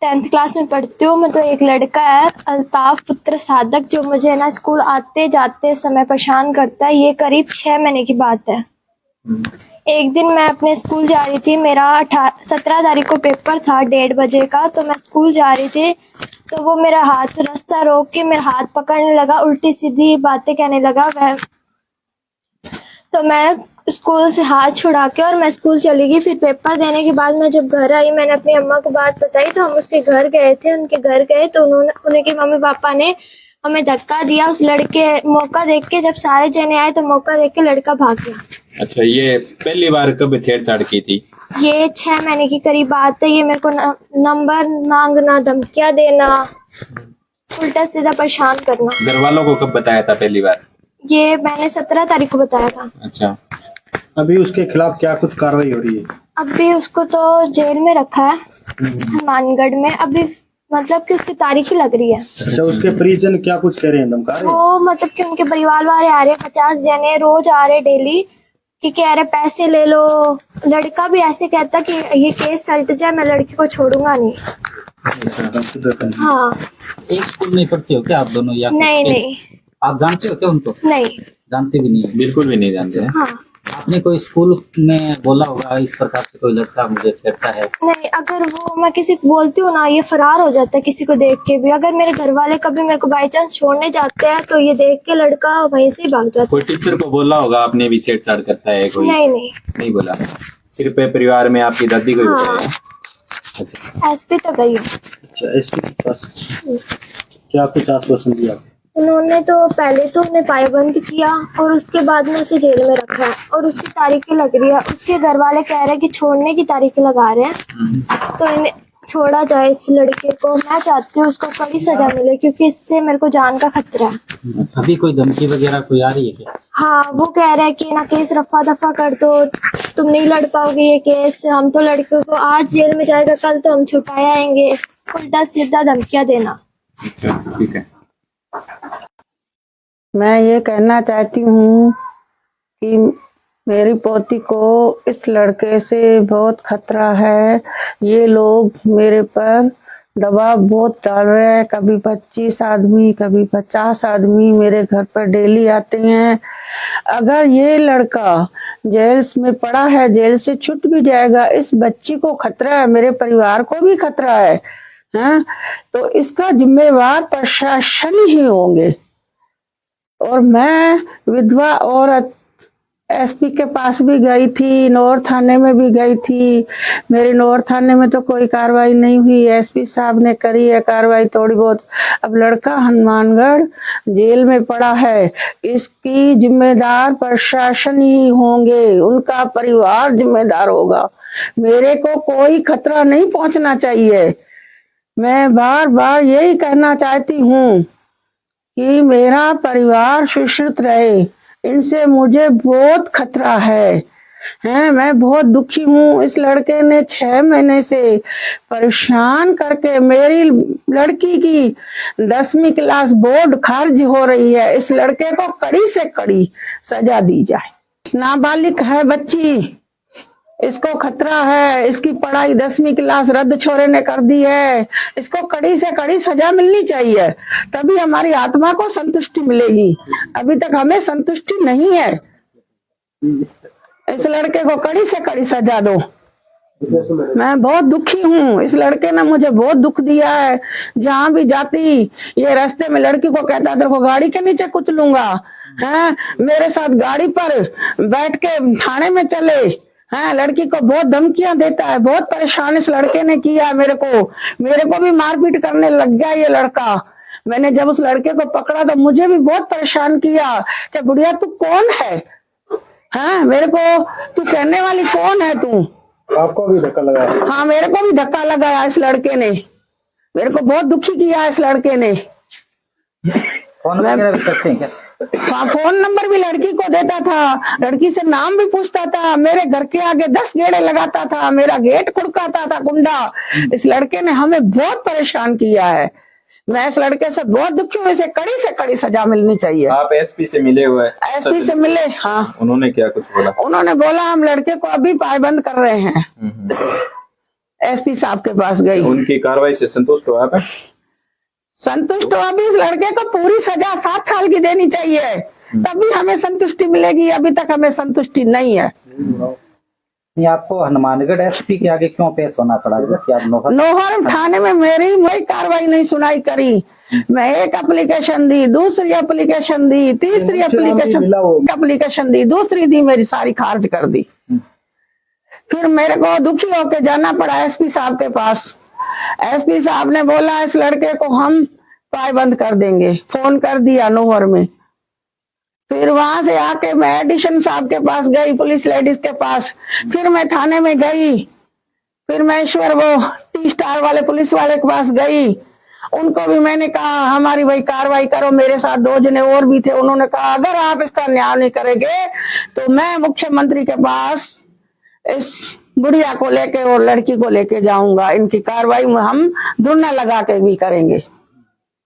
10th class में पढ़ती हूँ मैं। तो एक लड़का है अल्ताफ पुत्र सादक, जो मुझे ना स्कूल आते जाते समय परेशान करता है। ये करीब 6 महीने की बात है। एक दिन मैं अपने स्कूल जा रही थी, मेरा 17 तारीख को पेपर था 1:30 बजे का। तो मैं स्कूल जा रही थी तो वो मेरा हाथ रास्ता रोक के मेरा हाथ पकड़ने लगा, उल्टी सीधी बातें कहने लगा वह। तो मैं स्कूल से हाथ छुड़ा के और मैं स्कूल चली गई। फिर पेपर देने के बाद मैं जब घर आई, मैंने अपनी अम्मा को बात बताई। तो हम उसके घर गए थे, उनके घर गए तो उनके मम्मी पापा ने हमें धक्का दिया। उस लड़के मौका देख के, जब सारे जने आए तो मौका देख के लड़का भाग गया। अच्छा, ये पहली बार कब छेड़छाड़ की थी? ये 6 महीने की करीब बात है। ये मेरे को नंबर मांगना, धमकियां देना, उल्टा सीधा परेशान करना। घर वालों को कब बताया था पहली बार? ये मैंने 17 तारीख को बताया था। अच्छा, अभी उसके खिलाफ क्या कुछ कार्रवाई हो रही है? अभी उसको तो जेल में रखा है हनुमानगढ़ में। अभी मतलब कि उसकी तारीख ही लग रही है। अच्छा, उसके परिजन क्या कुछ कह रहे हैं, धमका रहे हैं? वो मतलब कि उनके परिवार वाले आ रहे 50 जने रोज आ रहे डेली, कि कह रहे पैसे ले लो। लड़का भी ऐसे कहता कि ये केस सल्ट जाए, मैं लड़की को छोड़ूंगा नहीं। हाँ। एक स्कूल में पढ़ते हो क्या आप दोनों? या नहीं। आप जानते हो क्या उनको? नहीं, जानते भी नहीं? बिल्कुल भी नहीं जानते हैं। हाँ। आपने कोई स्कूल में बोला होगा इस प्रकार से कोई लड़का मुझे छेड़ता है? नहीं, अगर वो मैं किसी को बोलती हूँ ना, ये फरार हो जाता है किसी को देख के भी। अगर मेरे घर वाले कभी मेरे को बाई चांस छोड़ने जाते हैं तो ये देख के लड़का वहीं से ही भाग जाता है। कोई टीचर को बोला होगा आपने भी छेड़छाड़ करता है कोई? नहीं बोला, सिर्फ परिवार में आपकी दादी को ही हाँ। बताया? अच्छा, एसपी तो गई हूँ। अच्छा, इसके पास क्या कुछ आश्वासन दिया? उन्होंने तो पहले तो उन्हें पायबंद किया और उसके बाद में उसे जेल में रखा है और उसकी तारीखें लग रही है। उसके घर वाले कह रहे हैं कि छोड़ने की तारीखें लगा रहे हैं, तो इन्हें छोड़ा जाए इस लड़के को। मैं चाहती हूँ उसको कड़ी सजा मिले, क्योंकि इससे मेरे को जान का खतरा है। अभी कोई धमकी वगैरह कोई आ रही है क्या? हाँ, वो कह रहे हैं कि ना केस रफा दफा कर दो, तुम नहीं लड़ पाओगे ये केस। हम तो लड़के को आज जेल में जाएगा, कल तो हम छुटाए आएंगे। उल्टा सीधा धमकियां देना। अच्छा, ठीक है। मैं ये कहना चाहती हूँ कि मेरी पोती को इस लड़के से बहुत खतरा है। ये लोग मेरे पर दबाव बहुत डाल रहे हैं। कभी 25 आदमी, कभी 50 आदमी मेरे घर पर डेली आते हैं। अगर ये लड़का जेल में पड़ा है, जेल से छूट भी जाएगा, इस बच्ची को खतरा है, मेरे परिवार को भी खतरा है। तो इसका जिम्मेवार प्रशासन ही होंगे। और मैं विधवा औरत एसपी के पास भी गई थी, नौर थाने में भी गई थी। मेरे नौर थाने में तो कोई कार्रवाई नहीं हुई, एसपी साहब ने करी है कार्रवाई थोड़ी बहुत। अब लड़का हनुमानगढ़ जेल में पड़ा है, इसकी जिम्मेदार प्रशासन ही होंगे, उनका परिवार जिम्मेदार होगा। मेरे को कोई खतरा नहीं पहुंचना चाहिए। मैं बार बार यही कहना चाहती हूँ कि मेरा परिवार सुरक्षित रहे। इनसे मुझे बहुत खतरा है। मैं बहुत दुखी हूँ। इस लड़के ने 6 महीने से परेशान करके मेरी लड़की की 10वीं क्लास बोर्ड खारिज हो रही है। इस लड़के को कड़ी से कड़ी सजा दी जाए। नाबालिग है बच्ची, इसको खतरा है। इसकी पढ़ाई 10वीं क्लास रद्द छोरे ने कर दी है। इसको कड़ी से कड़ी सजा मिलनी चाहिए, तभी हमारी आत्मा को संतुष्टि मिलेगी। अभी तक हमें संतुष्टि नहीं है। इस लड़के को कड़ी से कड़ी सजा दो। मैं बहुत दुखी हूँ। इस लड़के ने मुझे बहुत दुख दिया है। जहाँ भी जाती ये रास्ते में लड़की को कहता तेरे को गाड़ी के नीचे कुचलूंगा। मेरे साथ गाड़ी पर बैठ के थाने में चले। लड़की को बहुत धमकियां देता है। बहुत परेशान इस लड़के ने किया मेरे को भी मारपीट करने लग गया ये लड़का। मैंने जब उस लड़के को पकड़ा तो मुझे भी बहुत परेशान किया कि बुढ़िया तू कौन है? मेरे को तू कहने वाली कौन है तू? आपको भी धक्का लगा? हाँ, मेरे को भी धक्का लगाया इस लड़के ने। मेरे को बहुत दुखी किया इस लड़के ने। फोन वगैरह भी करते हैं क्या? हाँ, फोन नंबर भी लड़की को देता था, लड़की से नाम भी पूछता था। मेरे घर के आगे 10 गेड़े लगाता था, मेरा गेट खुड़काता था कुंडा। इस लड़के ने हमें बहुत परेशान किया है। मैं इस लड़के से बहुत दुखी हूँ। इसे कड़ी से कड़ी सजा मिलनी चाहिए। आप एसपी से मिले हुए? एसपी से मिले। हाँ, उन्होंने क्या कुछ बोला? उन्होंने बोला हम लड़के को अभी पायबंद कर रहे हैं। एसपी साहब के पास गई। उनकी कार्रवाई से संतुष्ट हो आप? संतुष्ट हो? अभी इस लड़के को पूरी सजा 7 साल की देनी चाहिए, तभी हमें संतुष्टि मिलेगी। अभी तक हमें संतुष्टि नहीं है। ये आपको हनुमानगढ़ एसपी के आगे क्यों पेश होना पड़ा कि आप नौहर थाने में मेरी कार्रवाई नहीं सुनाई करी। मैं एक एप्लीकेशन दी, दूसरी एप्लीकेशन दी, तीसरी एप्लीकेशन दी, दूसरी दी, मेरी सारी खारिज कर दी। फिर मेरे को दुखी होके जाना पड़ा एसपी साहब के पास। एसपी साहब ने बोला इस लड़के को हम पायबंद कर देंगे। फोन कर दिया नौहर में। फिर वहां से आके मैं एडिशन साहब के पास गई, पुलिस लेडीज के पास। फिर मैं थाने में गई। फिर मैं ईश्वर वो टी स्टार वाले पुलिस वाले के पास गई। उनको भी मैंने कहा हमारी भाई कार्रवाई करो। मेरे साथ 2 जने और भी थे। उन्होंने कहा अगर आप इसका न्याय नहीं करेंगे तो मैं मुख्यमंत्री के पास इस बुढ़िया को लेके और लड़की को लेके जाऊंगा। इनकी कार्रवाई में हम धरना लगा के भी करेंगे।